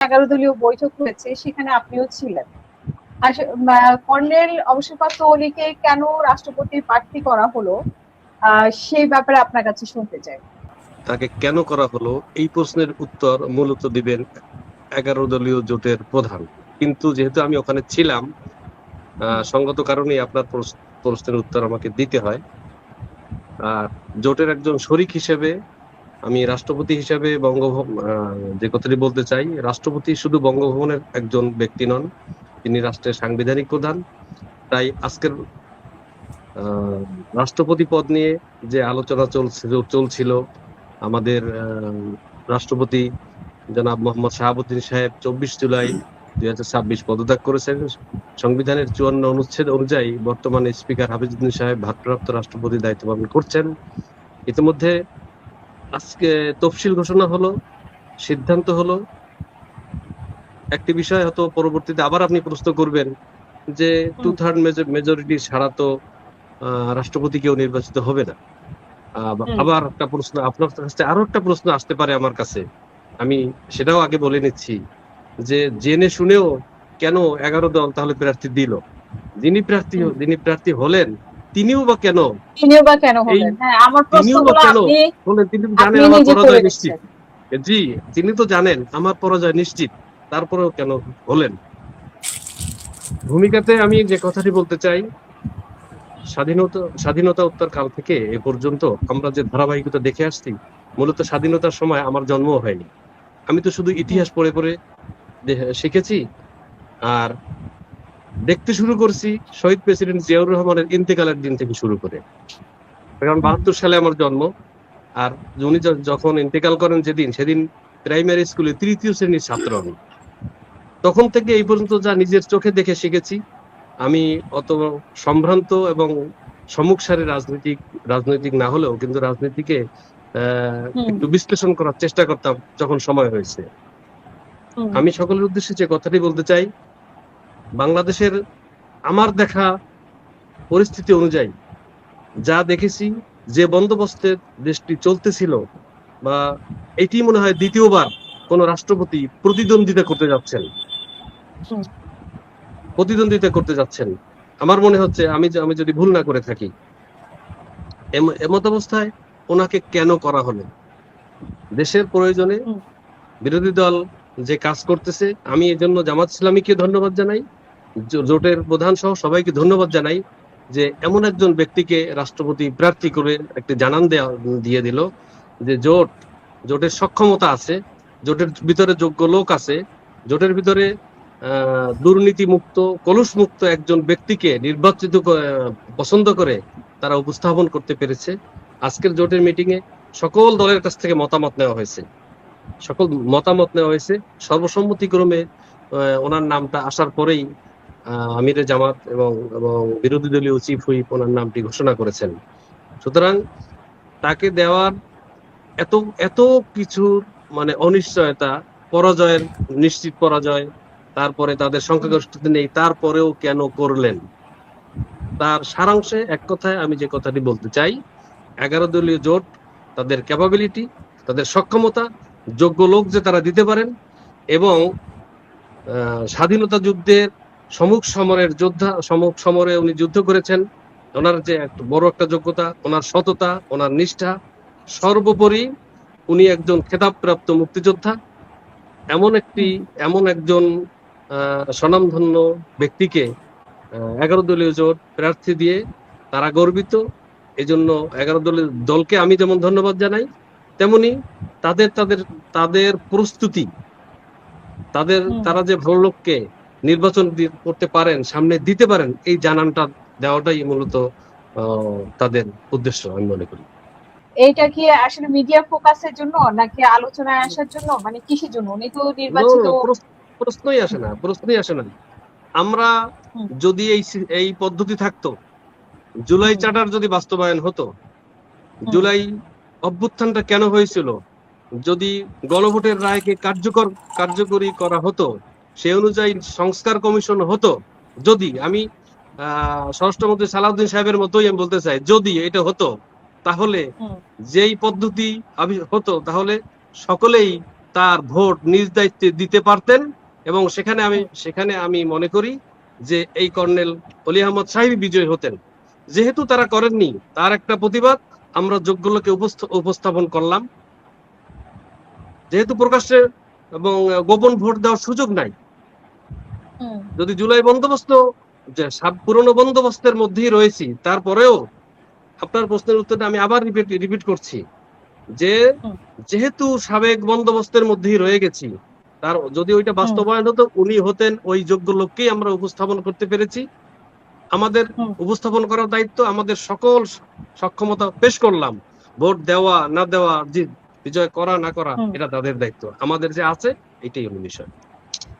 11 দলীয় বৈঠক হয়েছে, সেখানে আপনিও ছিলেন। কর্নেল অবসরপ্রাপ্ত অলিকে কেন রাষ্ট্রপতির প্রার্থী করা হলো সেই ব্যাপারে আপনার কাছে শুনতে চাই। তাকে কেন করা হলো এই প্রশ্নের উত্তর মূলত দিবেন 11 দলীয় জোটের প্রধান। কিন্তু যেহেতু আমি ওখানে ছিলাম, সঙ্গত কারণেই আপনার প্রশ্নের উত্তর আমাকে দিতে হয়। আর জোটের একজন শরিক হিসেবে আমি রাষ্ট্রপতি হিসেবে যে কথাটি বলতে চাই, রাষ্ট্রপতি শুধু বঙ্গভবনের একজন ব্যক্তি নন, তিনি রাষ্ট্রের সাংবিধানিক প্রধান। তাই আজকের রাষ্ট্রপতি পদ নিয়ে যে আলোচনা চলছিল, আমাদের রাষ্ট্রপতি জনাব মোহাম্মদ শাহাবুদ্দিন সাহেব 24 জুলাই 2026 পদত্যাগ করেছেন। সংবিধানের 54 অনুচ্ছেদ অনুযায়ী বর্তমানে স্পিকার হাফিজউদ্দিন সাহেব ভারপ্রাপ্ত রাষ্ট্রপতি দায়িত্ব পালন করছেন। ইতিমধ্যে আজকে তফসিল ঘোষণা হলো, সিদ্ধান্ত হলো। একটি বিষয় হয়তো পরবর্তীতে আবার আপনি প্রশ্ন করবেন যে 2/3 মেজরিটি ছাড়া তো রাষ্ট্রপতি কেউ নির্বাচিত হবে না। আবার একটা প্রশ্ন আপনার কাছে, আরো একটা প্রশ্ন আসতে পারে আমার কাছে, আমি সেটাও আগে বলে নিচ্ছি যে জেনে শুনেও কেন 11 দল তাহলে প্রার্থী দিল? যিনি প্রার্থী হলেন তিনিও বা কেন হলেন? তিনি জানেন আমার পরাজয় নিশ্চিত। জি, তিনি তো জানেন আমার পরাজয় নিশ্চিত, তারপরেও কেন হলেন? ভূমিকাতে আমি যে কথাটি বলতে চাই, স্বাধীনতা উত্তর কাল থেকে এ পর্যন্ত আমরা যে ধারাবাহিকতা দেখে আসছি, মূলত স্বাধীনতার সময় আমার জন্ম হয়নি। আমি তো শুধু ইতিহাস পড়ে পড়ে শিখেছি আর দেখতে শুরু করছি শহীদ প্রেসিডেন্ট জিয়াউর রহমানের ইন্তেকালের দিন থেকে শুরু করে। কারণ 72 সালে আমার জন্ম, আর উনি যখন ইন্তেকাল করেন সেদিন প্রাইমারি স্কুলে 3য় শ্রেণীর ছাত্র আমি। তখন থেকে এই পর্যন্ত যা নিজের চোখে দেখে শিখেছি, আমি অত সম্ভ্রান্ত এবং সম্মুখসারী রাজনৈতিক না হলেও কিন্তু রাজনীতিকে একটু বিশ্লেষণ করার চেষ্টা করতাম যখন সময় হয়েছে। আমি সকলের উদ্দেশ্যে যে কথাটি বলতে চাই, বাংলাদেশের আমার দেখা পরিস্থিতি অনুযায়ী যা দেখেছি, যে বন্দোবস্তের দেশটি চলতেছিল, বা এটি মনে হয় দ্বিতীয়বার কোন রাষ্ট্রপতি প্রতিদ্বন্দ্বিতা করতে যাচ্ছেন। আমার মনে হচ্ছে, আমি যদি ভুল না করে থাকি, এমত অবস্থায় ওনাকে কেন করা হলো? দেশের প্রয়োজনে বিরোধী দল যে কাজ করতেছে, আমি এই জন্য জামাত ইসলামীকে ধন্যবাদ জানাই, জোটের প্রধান সহ সবাইকে ধন্যবাদ জানাই যে এমন একজন ব্যক্তিকে রাষ্ট্রপতি প্রার্থী করে একটি জানান দিয়ে দিল যে জোটের সক্ষমতা আছে, জোটের ভিতরে যোগ্য লোক আছে, জোটের ভিতরে দুর্নীতি মুক্ত, কলুষ মুক্ত একজন ব্যক্তিকে নির্বাচিত পছন্দ করে তারা উপস্থাপন করতে পেরেছে। আজকের জোটের মিটিং এ সকল দলের কাছ থেকে মতামত নেওয়া হয়েছে। সর্বসম্মতিক্রমে ওনার নামটা আসার পরেই আমিরে জামাত এবং বিরোধী দলীয় চিফ হুইপ ওনার নামটি ঘোষণা করেছেন। সুতরাং তাকে দেওয়ার এত কিছুর মানে অনিশ্চয়তা, নিশ্চিত পরাজয়, তারপরে তাদের সংখ্যাগরিষ্ঠতা নেই, তারপরেও কেন করলেন? তার সারাংশে এক কথায় আমি যে কথাটি বলতে চাই, 11 দলীয় জোট তাদের ক্যাপাবিলিটি, তাদের সক্ষমতা, যোগ্য লোক যে তারা দিতে পারেন, এবং স্বাধীনতা যুদ্ধের সম্মুখ সমরে উনি যুদ্ধ করেছেন, ওনার যে বড় একটা যোগ্যতা, ওনার সততা, ওনার নিষ্ঠা, সর্বোপরি উনি একজন খেতাবপ্রাপ্ত মুক্তিযোদ্ধা। এমন একজন স্বনামধন্য ব্যক্তিকে 11 দলীয় জোট প্রার্থী দিয়ে তারা গর্বিত। এজন্য 11 দলকে আমি যেমন ধন্যবাদ জানাই, তেমনি তাদের প্রস্তুতি, তারা যে ভালো লোককে নির্বাচন করতে পারেন, সামনে দিতে পারেন, এই জানানটা দেওয়াটাই মূলত তাদের উদ্দেশ্য আমি মনে করি। এইটা কি আসলে মিডিয়া ফোকাসের জন্য নাকি আলোচনায় আসার জন্য, মানে কিসের জন্য? উনি তো নির্বাচিত। প্রশ্নই আসে না। আমরা যদি এই পদ্ধতি থাকতো, জুলাই চার্টার যদি বাস্তবায়ন হতো, জুলাই অভ্যুত্থানটা কেন হয়েছিল, যদি গণভোটের রায়কে কার্যকরী করা হতো, সেই অনুযায়ী সংস্কার কমিশন হতো, যদি আমি স্বরাষ্ট্রমন্ত্রী সালাউদ্দিন সাহেবের মতোই আমি বলতে চাই, যদি এটা হতো, তাহলে যেই পদ্ধতি হতো, তাহলে সকলেই তার ভোট নিজ দায়িত্বে দিতে পারতেন, এবং সেখানে আমি মনে করি যে এই কর্নেল অলি আহমদ সাহেব বিজয়ী হতেন। যেহেতু তারা করেননি, তার একটা প্রতিবাদ আমরা যোগ্য লোকে উপস্থাপন করলাম। যেহেতু প্রকাশ্যে এবং গোপন ভোট দেওয়ার সুযোগ নাই, যদি জুলাই বন্দোবস্ত যে পুরনো বন্দোবস্তের মধ্যেই রয়েছি, তারপরেও আপনার প্রশ্নের উত্তরটা আমি আবার রিপিট করছি যে যেহেতু সাবেক বন্দোবস্তের মধ্যেই রয়ে গেছি, তার যদি ওইটা বাস্তবায়ন হতো, উনি হতেন ওই যোগ্য লোককেই আমরা উপস্থাপন করতে পেরেছি। আমাদের উপস্থাপন করার দায়িত্ব, আমাদের সকল সক্ষমতা পেশ করলাম। ভোট দেওয়া না দেওয়া, বিজয় করা না করা, এটা তাদের দায়িত্ব। আমাদের যে আছে এটাই হলো বিষয়।